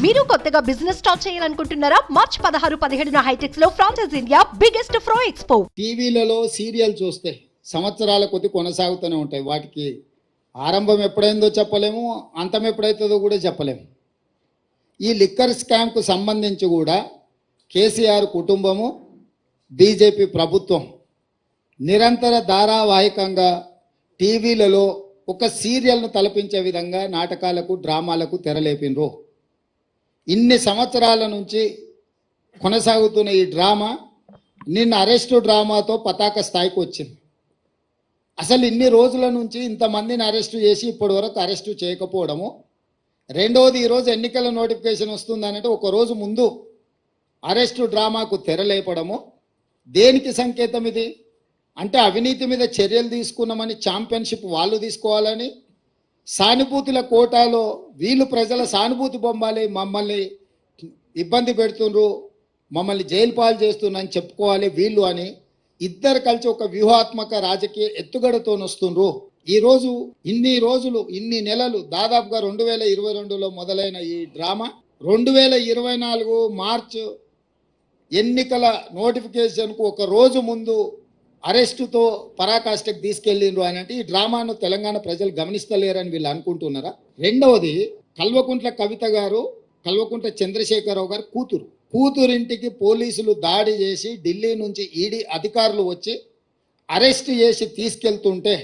మీరు కొత్తగా business start చేయాలనుకుంటున్నారా? మార్చ్ 16-17 హైటెక్స్ లో ఫ్రాన్సెస్ ఇండియా బిగ్గెస్ట్ ఫ్రో ఎక్స్పో. టీవీలలో సీరియల్ చూస్తే సంవత్సరాల కొద్ది కొనసాగుతూనే ఉంటాయి. వాటికి ఆరంభం ఎప్పుడైందో చెప్పలేము, అంతం ఎప్పుడైతుందో కూడా చెప్పలేము. ఈ లిక్కర్ స్కామ్కు సంబంధించి కూడా కేసీఆర్ కుటుంబము, బీజేపీ ప్రభుత్వం నిరంతర ధారావాహికంగా టీవీలలో ఒక సీరియల్ను తలపించే విధంగా నాటకాలకు, డ్రామాలకు తెరలేపినరు. ఇన్ని సంవత్సరాల నుంచి కొనసాగుతున్న ఈ డ్రామా నిన్న అరెస్టు డ్రామాతో పతాక స్థాయికి వచ్చింది. అసలు ఇన్ని రోజుల నుంచి ఇంతమందిని అరెస్టు చేసి ఇప్పటి వరకు అరెస్టు చేయకపోవడము, రెండవది ఈరోజు ఎన్నికల నోటిఫికేషన్ వస్తుందనంటే ఒక రోజు ముందు అరెస్టు డ్రామాకు తెరలేపడము దేనికి సంకేతం? ఇది అంటే అవినీతి మీద చర్యలు తీసుకున్నామని ఛాంపియన్షిప్ వాళ్ళు తీసుకోవాలని, సానుభూతుల కోటాలో వీళ్ళు ప్రజల సానుభూతి బొమ్మాలి, మమ్మల్ని ఇబ్బంది పెడుతుండ్రు, మమ్మల్ని జైలు పాలు చేస్తున్నారని చెప్పుకోవాలి వీళ్ళు అని ఇద్దరు కలిసి ఒక వ్యూహాత్మక రాజకీయ ఎత్తుగడతో వస్తుండ్రు. ఈరోజు ఇన్ని నెలలు దాదాపుగా 2022లో మొదలైన ఈ డ్రామా 2024 మార్చ్ ఎన్నికల నోటిఫికేషన్కు ఒక రోజు ముందు అరెస్టుతో పరాకాష్ఠకు తీసుకెళ్ళిండ్రు అని అంటే ఈ డ్రామాను తెలంగాణ ప్రజలు గమనిస్తలేరని వీళ్ళు అనుకుంటున్నారా? రెండవది, కల్వకుంట్ల కవిత గారు, కల్వకుంట్ల చంద్రశేఖరరావు గారు కూతురింటికి పోలీసులు దాడి చేసి ఢిల్లీ నుంచి ఈడీ అధికారులు వచ్చి అరెస్ట్ చేసి తీసుకెళ్తుంటే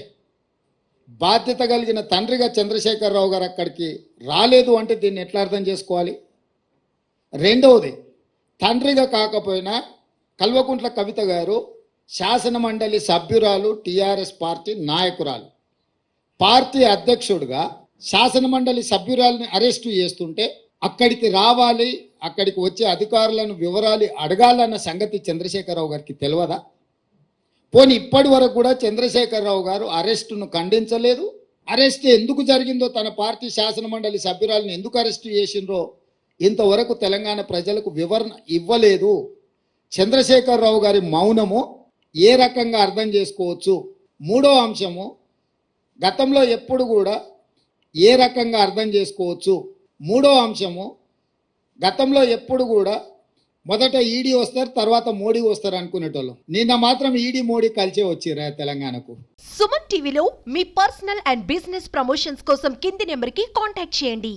బాధ్యత కలిగిన తండ్రిగా చంద్రశేఖరరావు గారు అక్కడికి రాలేదు అంటే దీన్ని ఎట్లా అర్థం చేసుకోవాలి? రెండవది, తండ్రిగా కాకపోయినా కల్వకుంట్ల కవిత గారు శాసన మండలి సభ్యురాలు, టీఆర్ఎస్ పార్టీ నాయకురాలు, పార్టీ అధ్యక్షుడిగా శాసన మండలి సభ్యురాలని అరెస్టు చేస్తుంటే అక్కడికి రావాలి, అక్కడికి వచ్చే అధికారులను వివరాలు అడగాలన్న సంగతి చంద్రశేఖరరావు గారికి తెలియదా? పోనీ ఇప్పటి వరకు కూడా చంద్రశేఖరరావు గారు అరెస్టును ఖండించలేదు. అరెస్ట్ ఎందుకు జరిగిందో, తన పార్టీ శాసన మండలి సభ్యురాలను ఎందుకు అరెస్టు చేసిండ్రో ఇంతవరకు తెలంగాణ ప్రజలకు వివరణ ఇవ్వలేదు. చంద్రశేఖరరావు గారి మౌనము ఏ రకంగా అర్థం చేసుకోవచ్చు? మూడో అంశము, గతంలో ఎప్పుడు కూడా ఏ రకంగా అర్థం చేసుకోవచ్చు? మూడో అంశము, గతంలో ఎప్పుడు కూడా మొదట ఈడీ వస్తారు, తర్వాత మోడీ వస్తారు అనుకునేటోళ్ళు. నిన్న మాత్రం ఈడీ మోడీ కలిసే వచ్చిరా తెలంగాణకు. సుమన్ టీవీలో మీ పర్సనల్ అండ్ బిజినెస్ ప్రమోషన్స్ కోసం కింది నెంబర్కి కాంటాక్ట్ చేయండి.